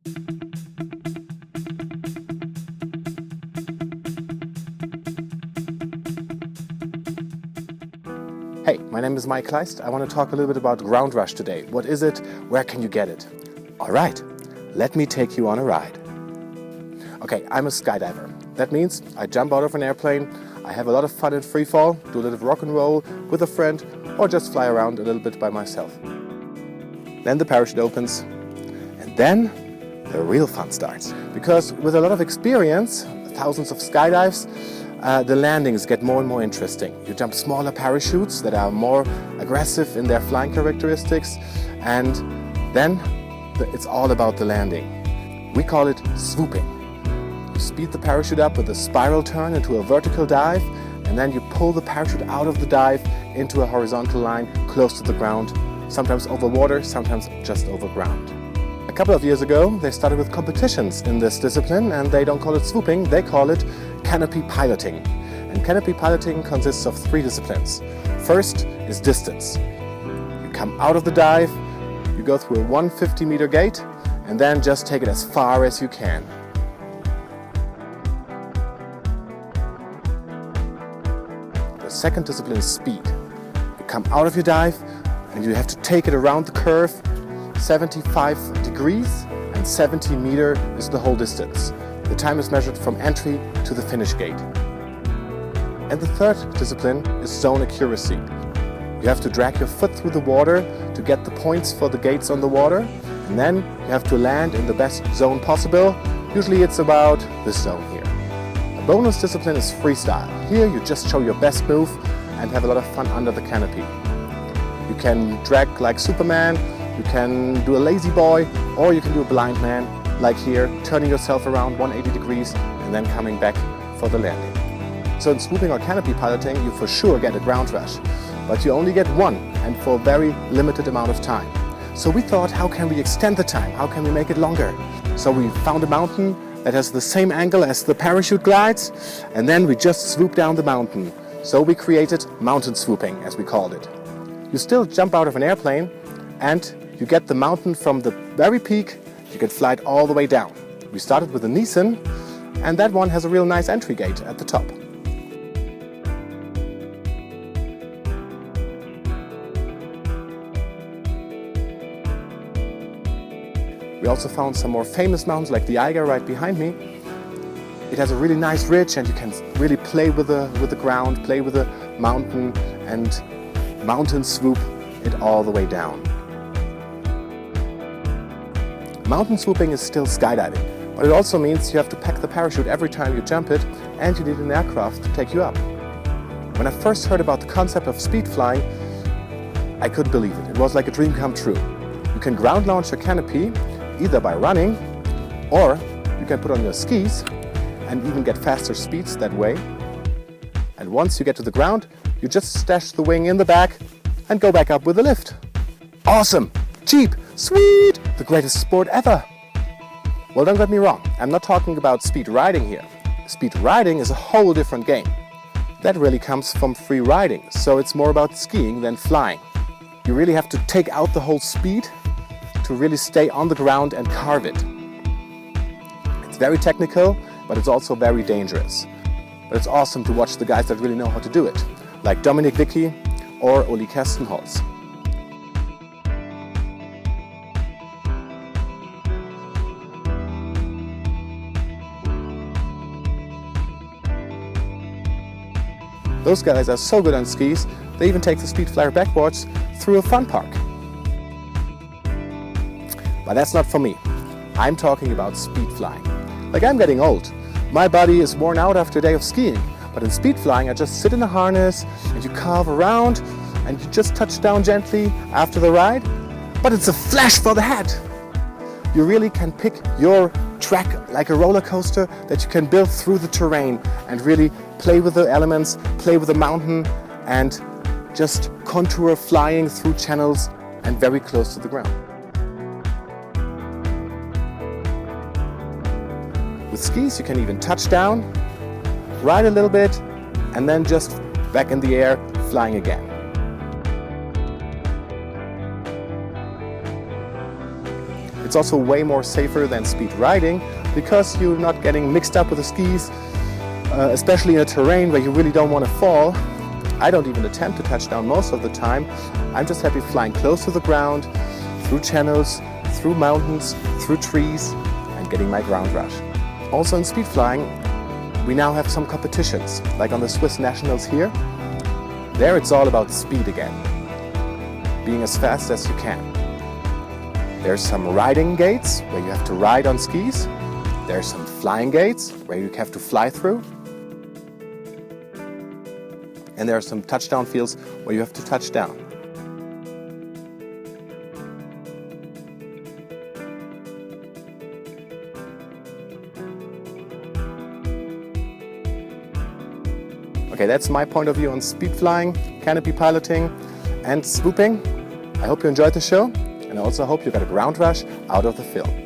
Hey, my name is Mike Kleist. I want to talk a little bit about GROUNDRUSH today. What is it? Where can you get it? All right, let me take you on a ride. Okay, I'm a skydiver. That means I jump out of an airplane, I have a lot of fun in free fall, do a little rock and roll with a friend, or just fly around a little bit by myself. Then the parachute opens, and then the real fun starts. Because with a lot of experience, thousands of skydives, the landings get more and more interesting. You jump smaller parachutes that are more aggressive in their flying characteristics, and then it's all about the landing. We call it swooping. You speed the parachute up with a spiral turn into a vertical dive, and then you pull the parachute out of the dive into a horizontal line close to the ground, sometimes over water, sometimes just over ground. A couple of years ago, they started with competitions in this discipline, and they don't call it swooping, they call it Canopy Piloting. And Canopy Piloting consists of 3 disciplines. First is distance. You come out of the dive, you go through a 150-meter gate, and then just take it as far as you can. The second discipline is speed. You come out of your dive, and you have to take it around the curve, 75 degrees, and 70 meters is the whole distance. The time is measured from entry to the finish gate. And the third discipline is zone accuracy. You have to drag your foot through the water to get the points for the gates on the water, and then you have to land in the best zone possible. Usually it's about this zone here. A bonus discipline is freestyle. Here you just show your best move and have a lot of fun under the canopy. You can drag like Superman, you can do a lazy boy, or you can do a blind man, like here, turning yourself around 180 degrees and then coming back for the landing. So in swooping or canopy piloting, you for sure get a ground rush, but you only get one, and for a very limited amount of time. So we thought, how can we extend the time? How can we make it longer? So we found a mountain that has the same angle as the parachute glides, and then we just swoop down the mountain. So we created mountain swooping, as we called it. You still jump out of an airplane, and you get the mountain from the very peak. You can fly it all the way down. We started with a Nissan, and that one has a real nice entry gate at the top. We also found some more famous mountains like the Eiger right behind me. It has a really nice ridge, and you can really play with the ground, play with the mountain, and mountain swoop it all the way down. Mountain swooping is still skydiving, but it also means you have to pack the parachute every time you jump it, and you need an aircraft to take you up. When I first heard about the concept of speed flying, I couldn't believe it. It was like a dream come true. You can ground launch your canopy either by running, or you can put on your skis and even get faster speeds that way. And once you get to the ground, you just stash the wing in the back and go back up with a lift. Awesome! Cheap! Sweet! The greatest sport ever! Well, don't get me wrong, I'm not talking about speed riding here. Speed riding is a whole different game. That really comes from free riding, so it's more about skiing than flying. You really have to take out the whole speed to really stay on the ground and carve it. It's very technical, but it's also very dangerous. But it's awesome to watch the guys that really know how to do it, like Dominik Wicki or Uli Kerstenholz. Those guys are so good on skis, they even take the speed flyer backwards through a fun park. But that's not for me. I'm talking about speed flying. Like, I'm getting old. My body is worn out after a day of skiing. But in speed flying, I just sit in a harness and you carve around and you just touch down gently after the ride. But it's a flash for the head. You really can pick your track like a roller coaster that you can build through the terrain and really play with the elements, play with the mountain, and just contour flying through channels and very close to the ground. With skis you can even touch down, ride a little bit, and then just back in the air, flying again. It's also way more safer than speed riding because you're not getting mixed up with the skis, especially in a terrain where you really don't want to fall. I don't even attempt to touch down most of the time. I'm just happy flying close to the ground, through channels, through mountains, through trees, and getting my ground rush. Also in speed flying, we now have some competitions, like on the Swiss Nationals here. There it's all about speed again, being as fast as you can. There's some riding gates where you have to ride on skis. There's some flying gates where you have to fly through. And there are some touchdown fields where you have to touch down. Okay, that's my point of view on speed flying, canopy piloting and swooping. I hope you enjoyed the show, and I also hope you got a ground rush out of the film.